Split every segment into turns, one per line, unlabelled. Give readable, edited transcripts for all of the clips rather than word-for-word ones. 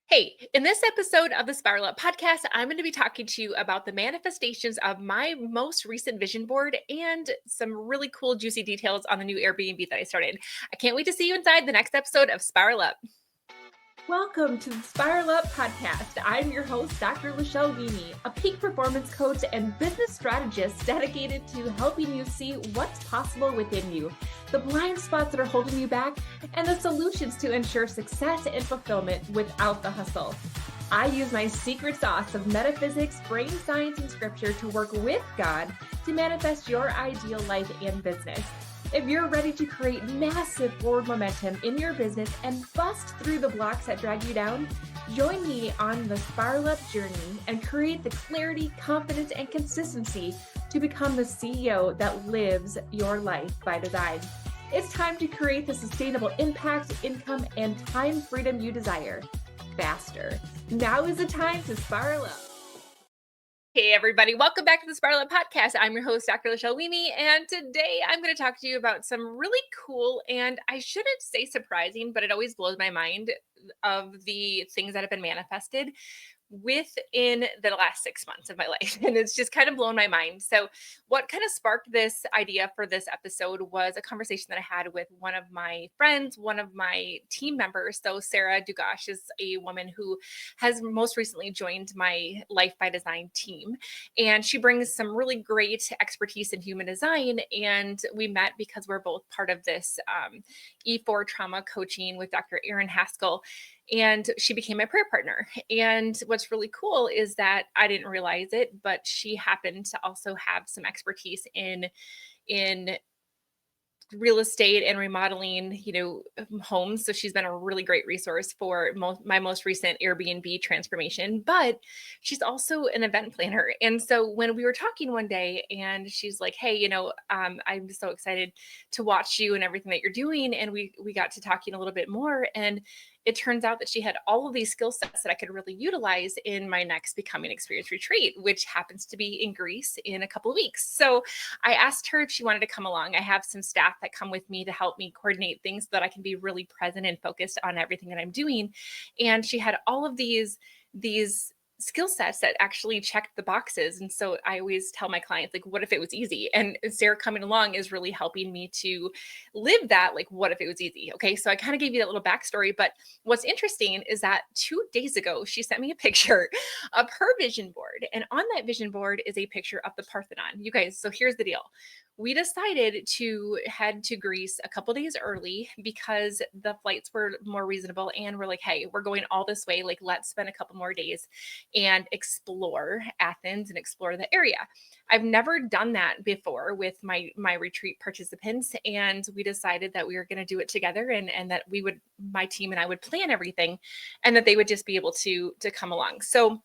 Hey, in this episode of the Spiral Up podcast, I'm going to be talking to you about the manifestations of my most recent vision board and some really cool, juicy details on the new Airbnb that I started. I can't wait to see you inside the next episode of Spiral Up.
Welcome to the Spiral Up podcast. I'm your host, Dr. Lachelle Wieme, a peak performance coach and business strategist dedicated to helping you see what's possible within you, the blind spots that are holding you back, and the solutions to ensure success and fulfillment without the hustle. I use my secret sauce of metaphysics, brain science, and scripture to work with God to manifest your ideal life and business. If you're ready to create massive forward momentum in your business and bust through the blocks that drag you down, join me on the Spiral Up journey and create the clarity, confidence, and consistency to become the CEO that lives your life by design. It's time to create the sustainable impact, income, and time freedom you desire faster. Now is the time to spiral up.
Hey, everybody. Welcome back to the Spiral Up podcast. I'm your host, Dr. Lachelle Wieme, and today I'm going to talk to you about some really cool and I shouldn't say surprising, but it always blows my mind of the things that have been manifested within the last 6 months of my life. And it's just kind of blown my mind. So what kind of sparked this idea for this episode was a conversation that I had with one of my friends, one of my team members. So Sarah Dugash is a woman who has most recently joined my Life by Design team. And she brings some really great expertise in human design. And we met because we're both part of this E4 trauma coaching with Dr. Erin Haskell, and she became my prayer partner. And what's really cool is that I didn't realize it, but she happened to also have some expertise in real estate and remodeling, homes. So she's been a really great resource for my most recent Airbnb transformation, but she's also an event planner. And so when we were talking one day and she's like, hey, I'm so excited to watch you and everything that you're doing. And we got to talking a little bit more. And it turns out that she had all of these skill sets that I could really utilize in my next Becoming Experience retreat, which happens to be in Greece in a couple of weeks. So I asked her if she wanted to come along. I have some staff that come with me to help me coordinate things so that I can be really present and focused on everything that I'm doing. And she had all of these skill sets that actually checked the boxes. And so I always tell my clients, like, what if it was easy? And Sarah coming along is really helping me to live that, like, what if it was easy? Okay. So I kind of gave you that little backstory, but what's interesting is that 2 days ago, she sent me a picture of her vision board. And on that vision board is a picture of the Parthenon. You guys, so here's the deal. We decided to head to Greece a couple days early because the flights were more reasonable. And we're like, hey, we're going all this way. Like, let's spend a couple more days and explore Athens and explore the area. I've never done that before with my retreat participants. And we decided that we were going to do it together and that my team and I would plan everything and that they would just be able to come along. So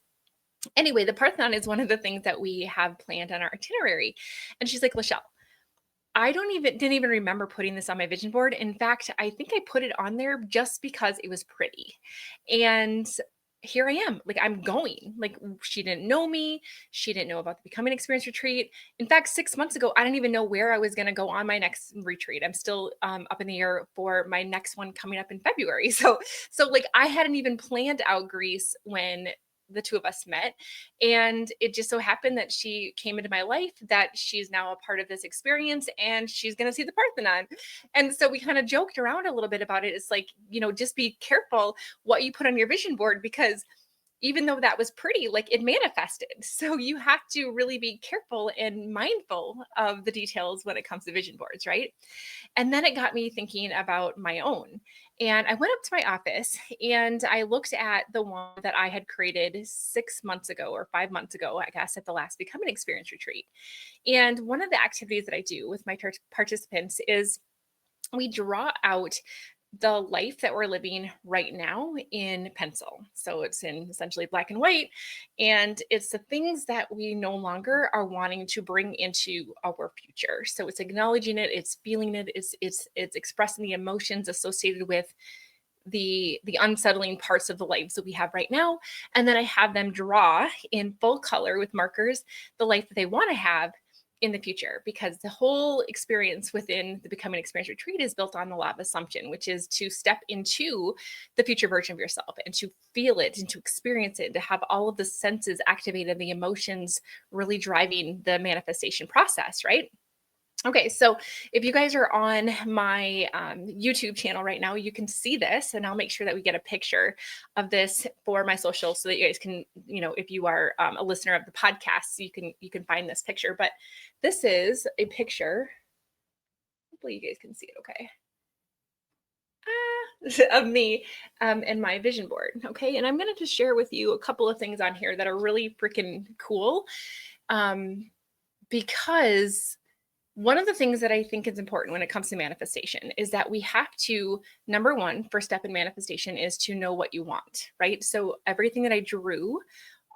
anyway, the Parthenon is one of the things that we have planned on our itinerary. And she's like, Lachelle, I didn't even remember putting this on my vision board. In fact, I think I put it on there just because it was pretty. And here I am, like, I'm going. Like, she didn't know me. She didn't know about the Becoming Experience retreat. In fact, 6 months ago, I didn't even know where I was going to go on my next retreat. I'm still up in the air for my next one coming up in February. So like, I hadn't even planned out Greece when the two of us met. And it just so happened that she came into my life, that she's now a part of this experience and she's going to see the Parthenon. And so we kind of joked around a little bit about it. It's like, just be careful what you put on your vision board, because even though that was pretty, like, it manifested. So you have to really be careful and mindful of the details when it comes to vision boards, right? And then it got me thinking about my own. And I went up to my office and I looked at the one that I had created 6 months ago or 5 months ago, I guess, at the last Becoming Experience retreat. And one of the activities that I do with my participants is we draw out the life that we're living right now in pencil. So it's in essentially black and white. And it's the things that we no longer are wanting to bring into our future. So it's acknowledging it, it's feeling it, it's expressing the emotions associated with the unsettling parts of the lives that we have right now. And then I have them draw in full color with markers the life that they want to have in the future, because the whole experience within the Become an Experience retreat is built on the law of assumption, which is to step into the future version of yourself and to feel it and to experience it, to have all of the senses activated, the emotions really driving the manifestation process, right? Okay, so if you guys are on my YouTube channel right now, you can see this, and I'll make sure that we get a picture of this for my social so that you guys can, if you are a listener of the podcast, you can find this picture. But this is a picture. Hopefully, you guys can see it. Okay. Of me and my vision board. Okay, and I'm going to just share with you a couple of things on here that are really freaking cool, because one of the things that I think is important when it comes to manifestation is that we have to, number one, first step in manifestation is to know what you want, right? So everything that I drew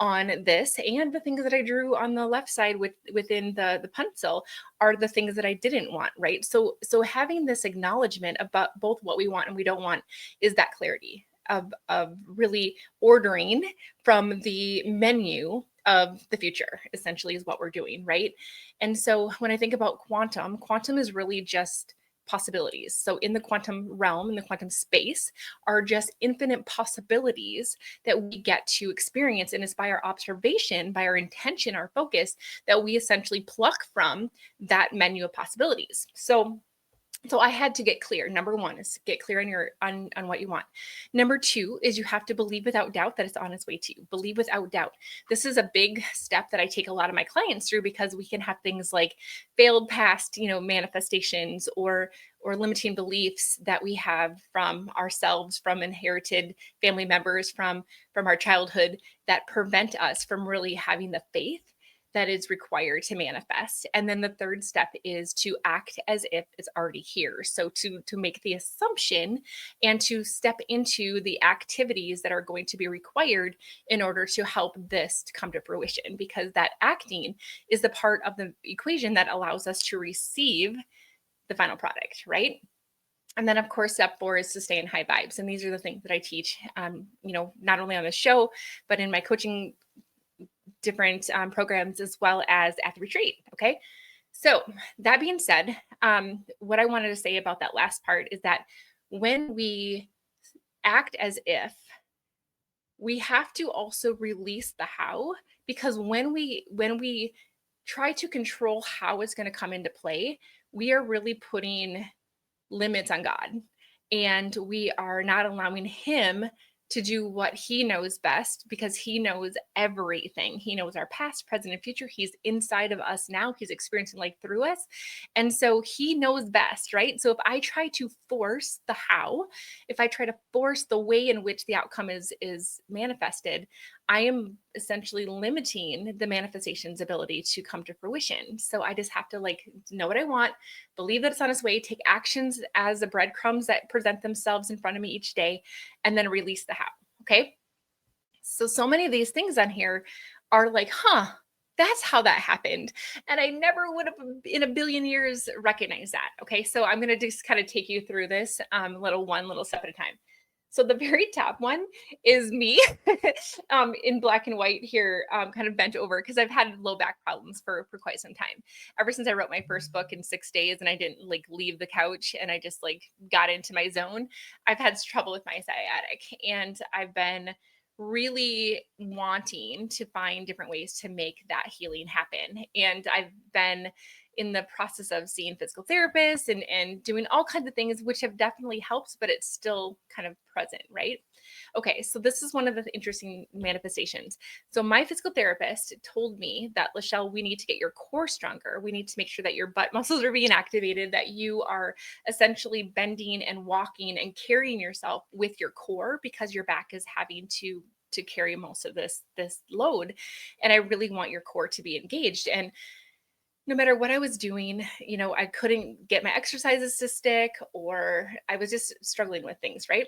on this and the things that I drew on the left side within the pencil are the things that I didn't want, right? So having this acknowledgement about both what we want and we don't want is that clarity of really ordering from the menu of the future, essentially, is what we're doing, right? And so when I think about quantum is really just possibilities. So in the quantum realm, in the quantum space, are just infinite possibilities that we get to experience. And it's by our observation, by our intention, our focus, that we essentially pluck from that menu of possibilities. So I had to get clear. Number one is get clear on what you want. Number two is you have to believe without doubt that it's on its way to you. Believe without doubt. This is a big step that I take a lot of my clients through, because we can have things like failed past, manifestations or limiting beliefs that we have from ourselves, from inherited family members, from our childhood, that prevent us from really having the faith that is required to manifest. And then the third step is to act as if it's already here. So to make the assumption and to step into the activities that are going to be required in order to help this to come to fruition, because that acting is the part of the equation that allows us to receive the final product, right? And then, of course, step four is to stay in high vibes. And these are the things that I teach, not only on the show, but in my coaching different programs, as well as at the retreat. Okay. So that being said, what I wanted to say about that last part is that when we act as if, we have to also release the how, because when we try to control how it's going to come into play, we are really putting limits on God, and we are not allowing him to do what he knows best, because he knows everything. He knows our past, present, and future. He's inside of us now. He's experiencing life through us. And so he knows best, right? So if I try to force the how, if I try to force the way in which the outcome is manifested, I am essentially limiting the manifestation's ability to come to fruition. So I just have to know what I want, believe that it's on its way, take actions as the breadcrumbs that present themselves in front of me each day, and then release the how. Okay. So many of these things on here are like, that's how that happened. And I never would have in a billion years recognized that. Okay. So I'm going to just kind of take you through this little step at a time. So the very top one is me in black and white here, kind of bent over, because I've had low back problems for quite some time. Ever since I wrote my first book in 6 days and I didn't leave the couch and I just got into my zone, I've had trouble with my sciatic, and I've been really wanting to find different ways to make that healing happen. And I've been in the process of seeing physical therapists and doing all kinds of things, which have definitely helped, but it's still kind of present, right? Okay, so this is one of the interesting manifestations. So my physical therapist told me that, Lachelle, we need to get your core stronger. We need to make sure that your butt muscles are being activated, that you are essentially bending and walking and carrying yourself with your core, because your back is having to carry most of this load. And I really want your core to be engaged. And no matter what I was doing, I couldn't get my exercises to stick, or I was just struggling with things, right?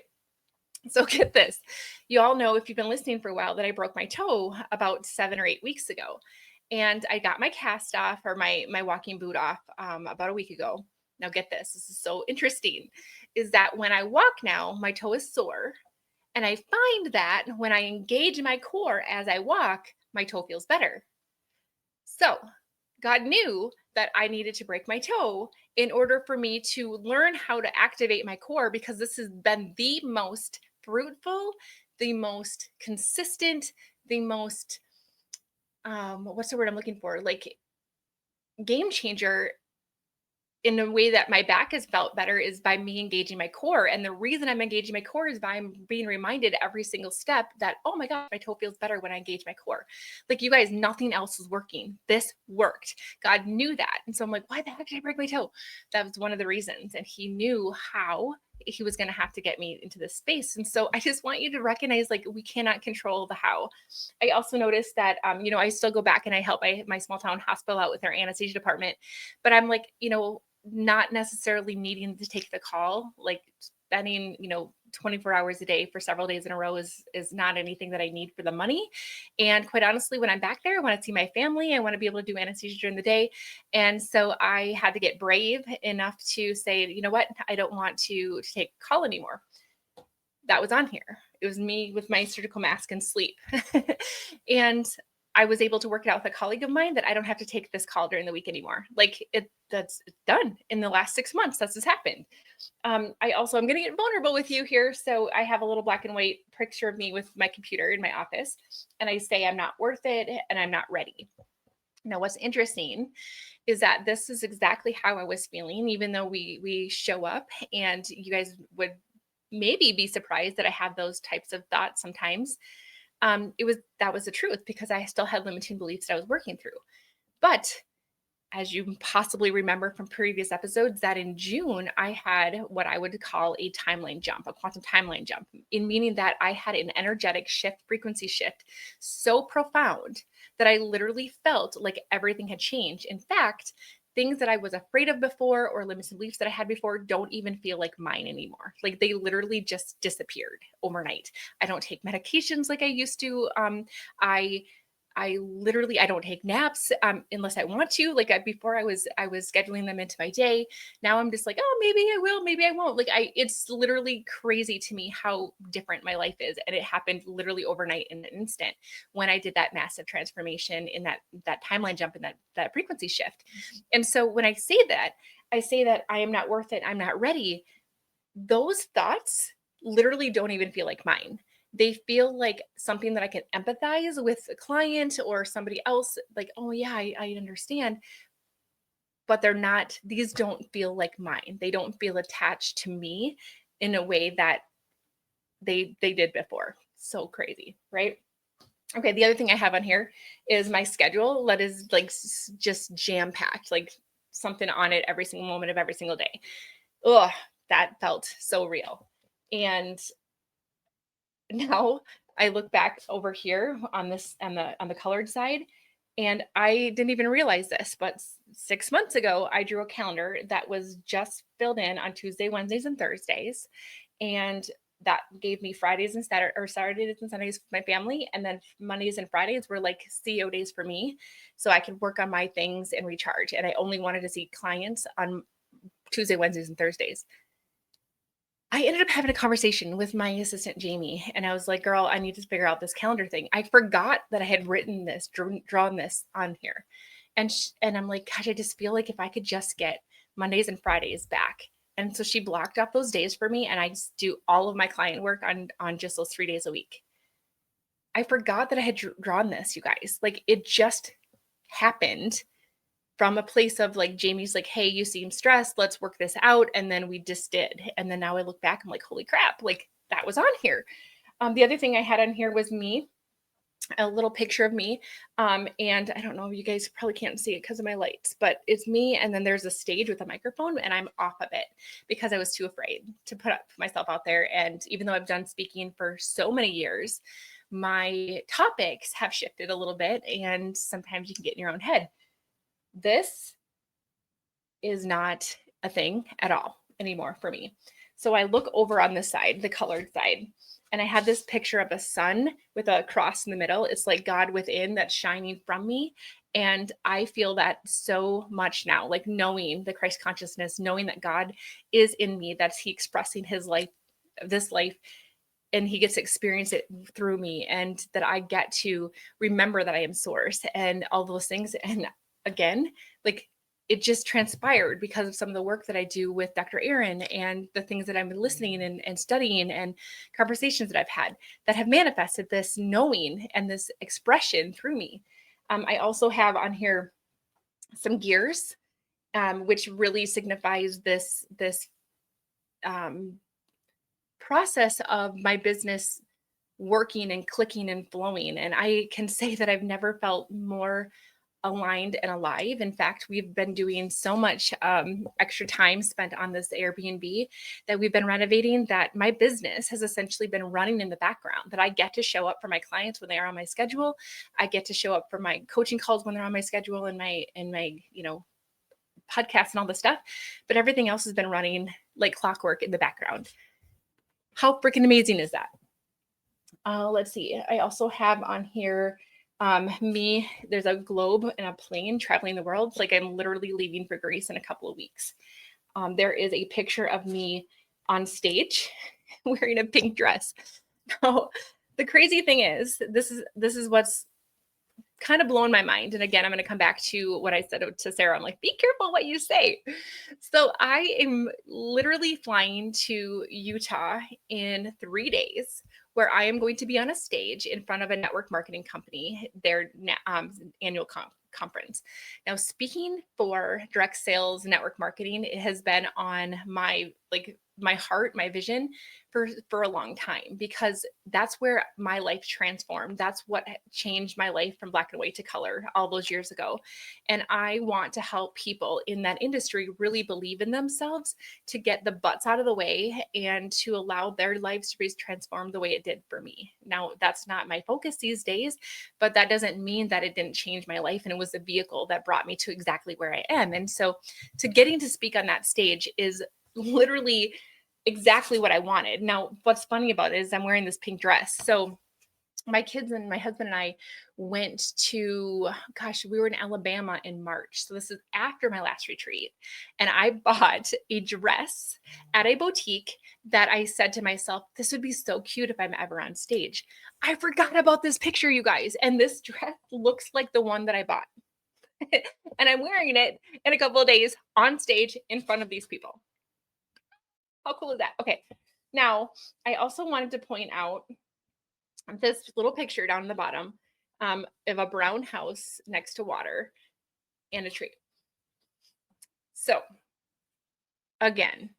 So get this. You all know, if you've been listening for a while, that I broke my toe about 7 or 8 weeks ago. And I got my cast off, or my walking boot off, about a week ago. Now get this. This is so interesting, is that when I walk now, my toe is sore. And I find that when I engage my core as I walk, my toe feels better. So God knew that I needed to break my toe in order for me to learn how to activate my core, because this has been the most fruitful, the most consistent, the most what's the word I'm looking for? Like game changer in a way that my back has felt better is by me engaging my core. And the reason I'm engaging my core is by I'm being reminded every single step that, oh my gosh, my toe feels better when I engage my core. Like, you guys, nothing else was working. This worked. God knew that. And so I'm like, why the heck did I break my toe? That was one of the reasons. And he knew how he was going to have to get me into this space. And so I just want you to recognize, like, we cannot control the how. I also noticed that, I still go back and I help my small town hospital out with their anesthesia department, but I'm like, not necessarily needing to take the call, like spending, 24 hours a day for several days in a row is not anything that I need for the money. And quite honestly, when I'm back there, I want to see my family. I want to be able to do anesthesia during the day. And so I had to get brave enough to say, you know what, I don't want to take call anymore. That was on here. It was me with my surgical mask and sleep. And I was able to work it out with a colleague of mine that I don't have to take this call during the week anymore. Like, that's done in the last 6 months. That's just happened. I'm going to get vulnerable with you here. So I have a little black and white picture of me with my computer in my office, and I say I'm not worth it and I'm not ready. Now, what's interesting is that this is exactly how I was feeling, even though we show up, and you guys would maybe be surprised that I have those types of thoughts sometimes. That was the truth, because I still had limiting beliefs that I was working through. But as you possibly remember from previous episodes, that in June, I had what I would call a timeline jump, a quantum timeline jump, in meaning that I had an energetic shift, frequency shift, so profound that I literally felt like everything had changed. In fact, things that I was afraid of before or limiting beliefs that I had before don't even feel like mine anymore. Like, they literally just disappeared overnight. I don't take medications like I used to. I I don't take naps unless I want to. Like, before I was scheduling them into my day. Now I'm just like, oh, maybe I will, maybe I won't. Like, it's literally crazy to me how different my life is, and it happened literally overnight in an instant when I did that massive transformation in that timeline jump and that frequency shift. And so when I say that I am not worth it, I'm not ready. Those thoughts literally don't even feel like mine. They feel like something that I can empathize with a client or somebody else, like, oh yeah, I understand. But these don't feel like mine. They don't feel attached to me in a way that they did before. So crazy, right? Okay, the other thing I have on here is my schedule that is like just jam packed, like something on it every single moment of every single day. Ugh, that felt so real. And now I look back over here on this on the colored side, and I didn't even realize this, but 6 months ago I drew a calendar that was just filled in on Tuesday, Wednesdays, and Thursdays, and that gave me Fridays and Saturdays and Sundays with my family, and then Mondays and Fridays were like CEO days for me, so I could work on my things and recharge. And I only wanted to see clients on Tuesday, Wednesdays, and Thursdays. I ended up having a conversation with my assistant, Jamie, and I was like, girl, I need to figure out this calendar thing. I forgot that I had written this, drawn this on here. And I'm like, gosh, I just feel like if I could just get Mondays and Fridays back. And so she blocked off those days for me, and I just do all of my client work on just those 3 days a week. I forgot that I had drawn this, you guys. Like, it just happened from a place of like, Jamie's like, hey, you seem stressed, let's work this out. And then we just did. And then now I look back, I'm like, holy crap, like that was on here. The other thing I had on here was me, a little picture of me. And I don't know if you guys probably can't see it because of my lights, but it's me. And then there's a stage with a microphone, and I'm off of it because I was too afraid to put myself out there. And even though I've done speaking for so many years, my topics have shifted a little bit, and sometimes you can get in your own head. This is not a thing at all anymore for me. So I look over on this side, the colored side, and I have this picture of a sun with a cross in the middle. It's like God within that's shining from me. And I feel that so much now, like knowing the Christ consciousness, knowing that God is in me, that's He expressing His life, this life, and He gets to experience it through me, and that I get to remember that I am source and all those things. And again, like it just transpired because of some of the work that I do with Dr. Aaron and the things that I'm listening and studying and conversations that I've had that have manifested this knowing and this expression through me. I also have on here some gears, which really signifies this um, process of my business working and clicking and flowing. And I can say that I've never felt more aligned and alive. In fact, we've been doing so much extra time spent on this Airbnb that we've been renovating that my business has essentially been running in the background. That I get to show up for my clients when they are on my schedule. I get to show up for my coaching calls when they're on my schedule and my podcasts and all this stuff. But everything else has been running like clockwork in the background. How freaking amazing is that? Let's see. I also have on here me. There's a globe and a plane traveling the world. It's like I'm literally leaving for Greece in a couple of weeks. There is a picture of me on stage wearing a pink dress. Now, the crazy thing is, this is what's kind of blowing my mind. And again, I'm going to come back to what I said to Sarah. I'm like, be careful what you say. So I am literally flying to Utah in 3 days, where I am going to be on a stage in front of a network marketing company, their annual conference. Now, speaking for direct sales network marketing, it has been on my heart, my vision for a long time, because that's where my life transformed. That's what changed my life from black and white to color all those years ago. And I want to help people in that industry really believe in themselves to get the butts out of the way and to allow their lives to be transformed the way it did for me. Now, that's not my focus these days, but that doesn't mean that it didn't change my life. And it was a vehicle that brought me to exactly where I am. And so to getting to speak on that stage is literally exactly what I wanted. Now, what's funny about it is I'm wearing this pink dress. So my kids and my husband and I went to, gosh, we were in Alabama in March. So this is after my last retreat. And I bought a dress at a boutique that I said to myself, this would be so cute if I'm ever on stage. I forgot about this picture, you guys. And this dress looks like the one that I bought. And I'm wearing it in a couple of days on stage in front of these people. How cool is that? Okay. Now, I also wanted to point out this little picture down in the bottom of a brown house next to water and a tree. So, again,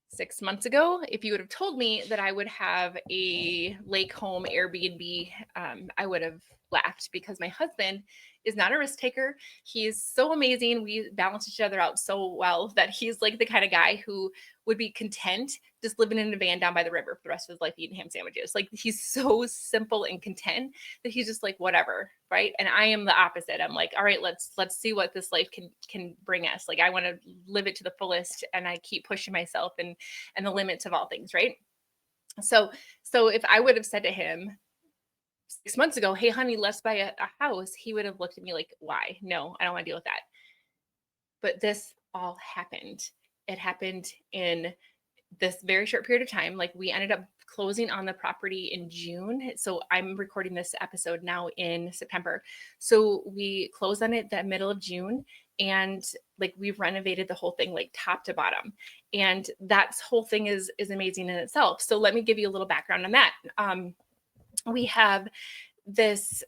6 months ago, if you would have told me that I would have a lake home Airbnb, I would have laughed, because my husband is not a risk taker. He's so amazing. We balance each other out so well that he's like the kind of guy who would be content just living in a van down by the river for the rest of his life eating ham sandwiches. Like, he's so simple and content that he's just like, whatever, right? And I am the opposite. I'm like, all right, let's see what this life can bring us. Like, I want to live it to the fullest, and I keep pushing myself and the limits of all things, right? So if I would have said to him 6 months ago, hey honey, let's buy a house, he would have looked at me like, why? No, I don't want to deal with that. But this all happened. It happened in this very short period of time. Like, we ended up closing on the property in June. So I'm recording this episode now in September. So we closed on it the middle of June, and like, we've renovated the whole thing like top to bottom. And that whole thing is amazing in itself. So let me give you a little background on that. We have this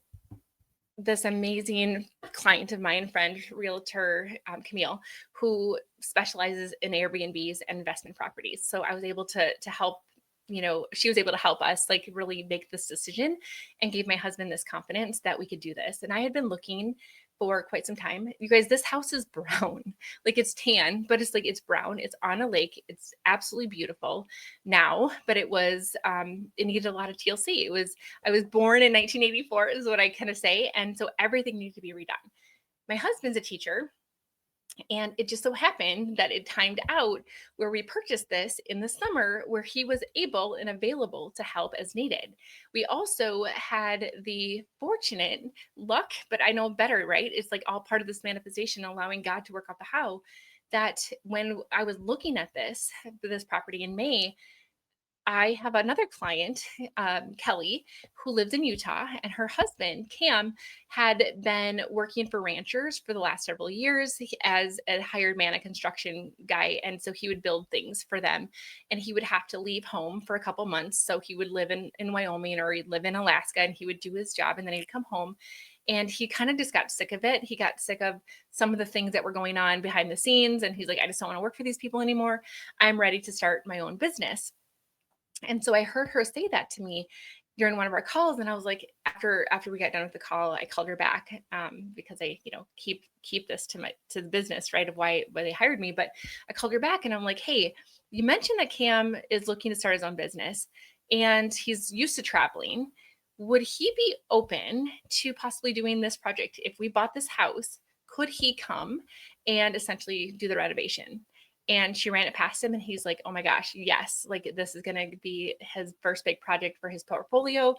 amazing client of mine, friend, realtor, Camille, who specializes in Airbnbs and investment properties. So I was able to help, she was able to help us like really make this decision, and gave my husband this confidence that we could do this. And I had been looking for quite some time. You guys, this house is brown. Like, it's tan, but it's brown. It's on a lake. It's absolutely beautiful now, but it needed a lot of TLC. I was born in 1984 is what I kind of say. And so everything needed to be redone. My husband's a teacher, and it just so happened that it timed out where we purchased this in the summer, where he was able and available to help as needed. We also had the fortunate luck, but I know better, right? It's like all part of this manifestation, allowing God to work out the how, that when I was looking at this property in May, I have another client, Kelly, who lives in Utah, and her husband, Cam, had been working for ranchers for the last several years as a hired man, a construction guy. And so he would build things for them, and he would have to leave home for a couple months. So he would live in Wyoming, or he'd live in Alaska, and he would do his job, and then he'd come home. And he kind of just got sick of it. He got sick of some of the things that were going on behind the scenes. And he's like, I just don't want to work for these people anymore. I'm ready to start my own business. And so I heard her say that to me during one of our calls, and I was like, after we got done with the call, I called her back, because I, keep this to the business, right, of why they hired me. But I called her back, and I'm like, hey, you mentioned that Cam is looking to start his own business, and he's used to traveling. Would he be open to possibly doing this project if we bought this house? Could he come and essentially do the renovation? And she ran it past him, and he's like, oh my gosh, yes, like this is going to be his first big project for his portfolio.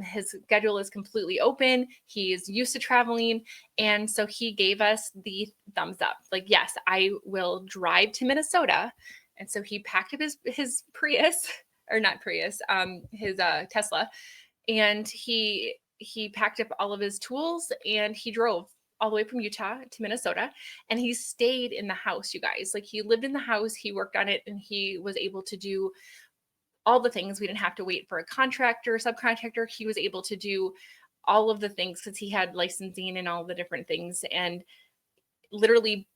His schedule is completely open. He's used to traveling. And so he gave us the thumbs up, like, yes, I will drive to Minnesota. And so he packed up his Prius, or not Prius, his Tesla, and he packed up all of his tools, and he drove all the way from Utah to Minnesota, and he stayed in the house, you guys. Like, he lived in the house, he worked on it, and he was able to do all the things. We didn't have to wait for a contractor or subcontractor. He was able to do all of the things because he had licensing and all the different things, and literally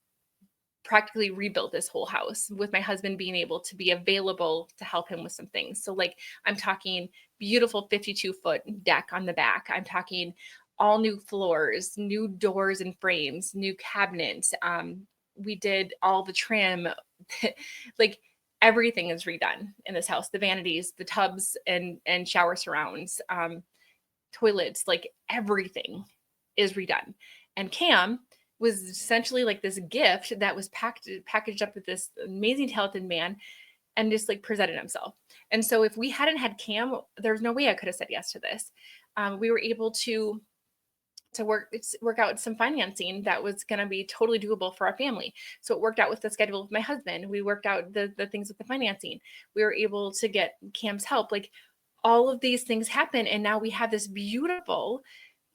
practically rebuilt this whole house, with my husband being able to be available to help him with some things. So, like, I'm talking beautiful 52-foot deck on the back. I'm talking all new floors, new doors and frames, new cabinets. We did all the trim. Like, everything is redone in this house. The vanities, the tubs and shower surrounds, toilets, like everything is redone. And Cam was essentially like this gift that was packaged up with this amazing talented man, and just like presented himself. And so if we hadn't had Cam, there's no way I could have said yes to this. We were able to work out some financing that was going to be totally doable for our family. So it worked out with the schedule with my husband. We worked out the things with the financing. We were able to get Cam's help. Like, all of these things happen, and now we have this beautiful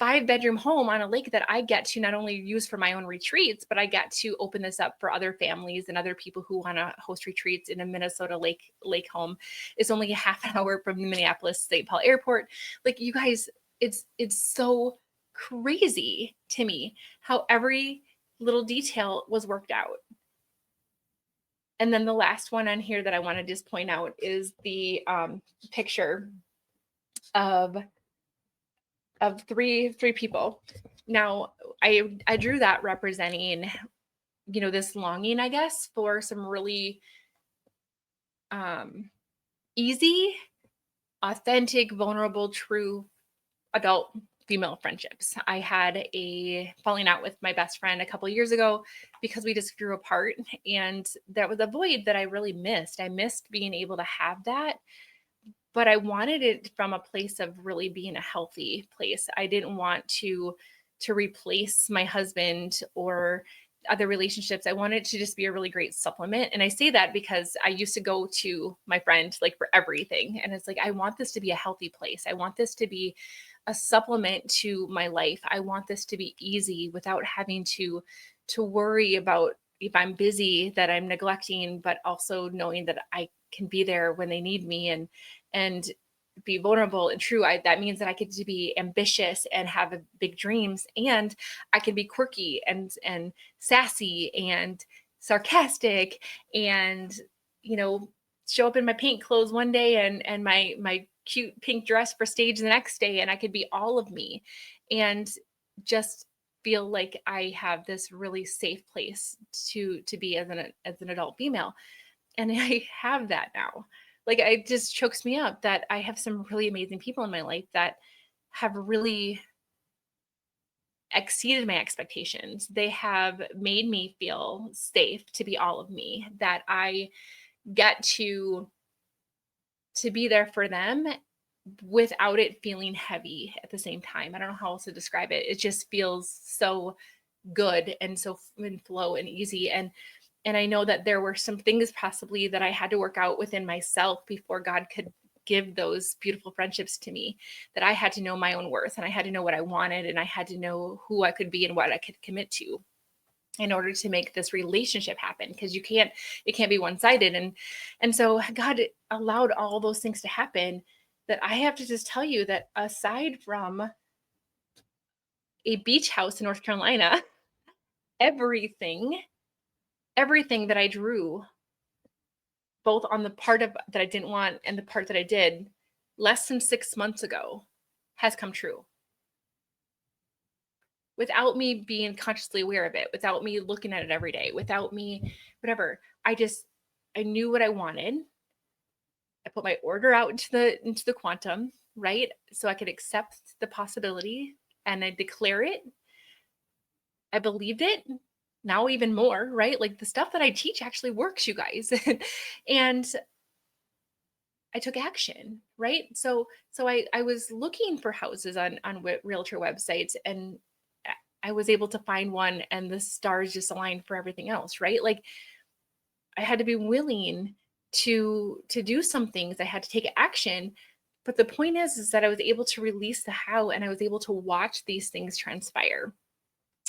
5-bedroom home on a lake that I get to not only use for my own retreats, but I get to open this up for other families and other people who want to host retreats in a Minnesota lake home. It's only a half an hour from the Minneapolis St. Paul airport. Like, you guys, it's so crazy to me how every little detail was worked out. And then the last one on here that I want to just point out is the picture of three people. Now, I drew that representing, this longing, I guess, for some really easy, authentic, vulnerable, true adult female friendships. I had a falling out with my best friend a couple years ago because we just grew apart, and that was a void that I really missed. I missed being able to have that, but I wanted it from a place of really being a healthy place. I didn't want to replace my husband or other relationships. I wanted to just be a really great supplement. And I say that because I used to go to my friend like for everything. And it's like, I want this to be a healthy place. I want this to be a supplement to my life. I want this to be easy without having to worry about if I'm busy that I'm neglecting, but also knowing that I can be there when they need me and be vulnerable and true. That means that I get to be ambitious and have big dreams, and I can be quirky and sassy and sarcastic, and show up in my pink clothes one day and my cute pink dress for stage the next day, and I could be all of me and just feel like I have this really safe place to be as an adult female. And I have that now. Like, it just chokes me up that I have some really amazing people in my life that have really exceeded my expectations. They have made me feel safe to be all of me, that I get to be there for them without it feeling heavy at the same time. I don't know how else to describe it. It just feels so good and so in flow and easy. And And I know that there were some things possibly that I had to work out within myself before God could give those beautiful friendships to me, that I had to know my own worth and I had to know what I wanted and I had to know who I could be and what I could commit to in order to make this relationship happen, because it can't be one-sided. And so God allowed all those things to happen, that I have to just tell you that aside from a beach house in North Carolina, everything everything that I drew, both on the part of that I didn't want and the part that I did, less than 6 months ago, has come true. Without me being consciously aware of it, without me looking at it every day, without me whatever. I knew what I wanted. I put my order out into the quantum, right? So I could accept the possibility and I declare it. I believed it. Now even more, right? Like the stuff that I teach actually works, you guys. And I took action, right? So I was looking for houses on realtor websites, and I was able to find one, and the stars just aligned for everything else, right? Like I had to be willing to do some things. I had to take action. But the point is that I was able to release the how, and I was able to watch these things transpire.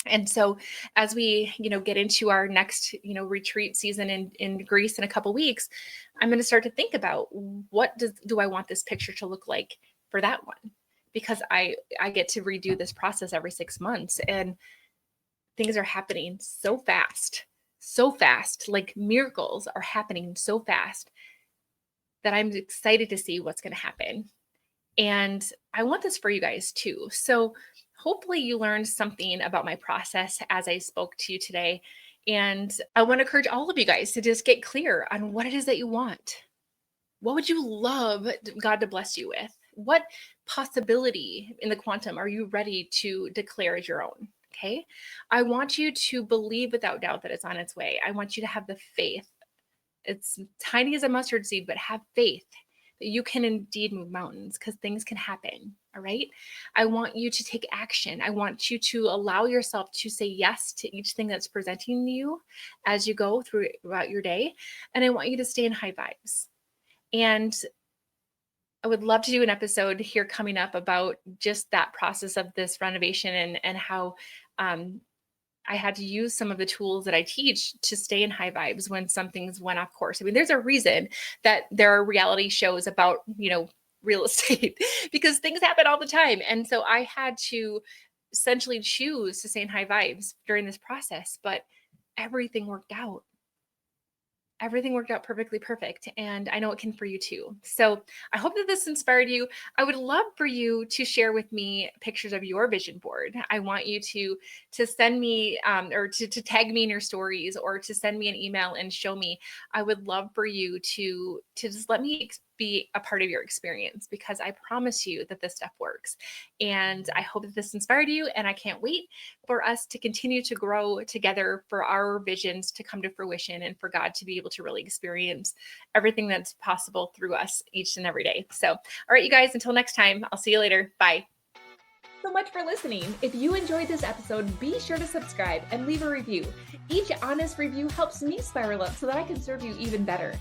And so as we, get into our next, retreat season in Greece in a couple weeks, I'm going to start to think about what do I want this picture to look like for that one? Because I get to redo this process every 6 months, and things are happening so fast, like miracles are happening so fast that I'm excited to see what's going to happen. And I want this for you guys too. So hopefully you learned something about my process as I spoke to you today. And I want to encourage all of you guys to just get clear on what it is that you want. What would you love God to bless you with? What possibility in the quantum are you ready to declare as your own? Okay. I want you to believe without doubt that it's on its way. I want you to have the faith. It's tiny as a mustard seed, but have faith that you can indeed move mountains, because things can happen. All right. I want you to take action. I want you to allow yourself to say yes to each thing that's presenting you as you go throughout your day. And I want you to stay in high vibes. And I would love to do an episode here coming up about just that process of this renovation, and how I had to use some of the tools that I teach to stay in high vibes when some things went off course. I mean, there's a reason that there are reality shows about, real estate, because things happen all the time. And so I had to essentially choose to stay in high vibes during this process, but everything worked out. Everything worked out perfect. And I know it can for you too. So I hope that this inspired you. I would love for you to share with me pictures of your vision board. I want you to send me or to tag me in your stories, or to send me an email and show me. I would love for you to just let me be a part of your experience, because I promise you that this stuff works. And I hope that this inspired you, and I can't wait for us to continue to grow together, for our visions to come to fruition, and for God to be able to really experience everything that's possible through us each and every day. So, all right, you guys, until next time, I'll see you later. Bye.
So much for listening. If you enjoyed this episode, be sure to subscribe and leave a review. Each honest review helps me spiral up so that I can serve you even better.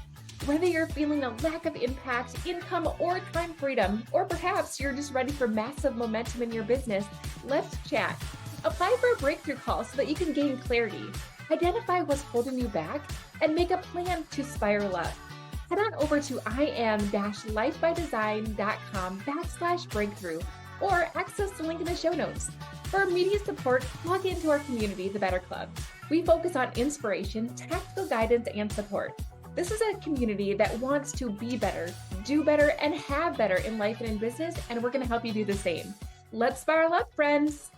Whether you're feeling a lack of impact, income, or time freedom, or perhaps you're just ready for massive momentum in your business, let's chat. Apply for a breakthrough call so that you can gain clarity, identify what's holding you back, and make a plan to spiral up. Head on over to im-lifebydesign.com/breakthrough, or access the link in the show notes. For immediate support, log into our community, the Better Club. We focus on inspiration, tactical guidance, and support. This is a community that wants to be better, do better, and have better in life and in business, and we're going to help you do the same. Let's spiral up, friends.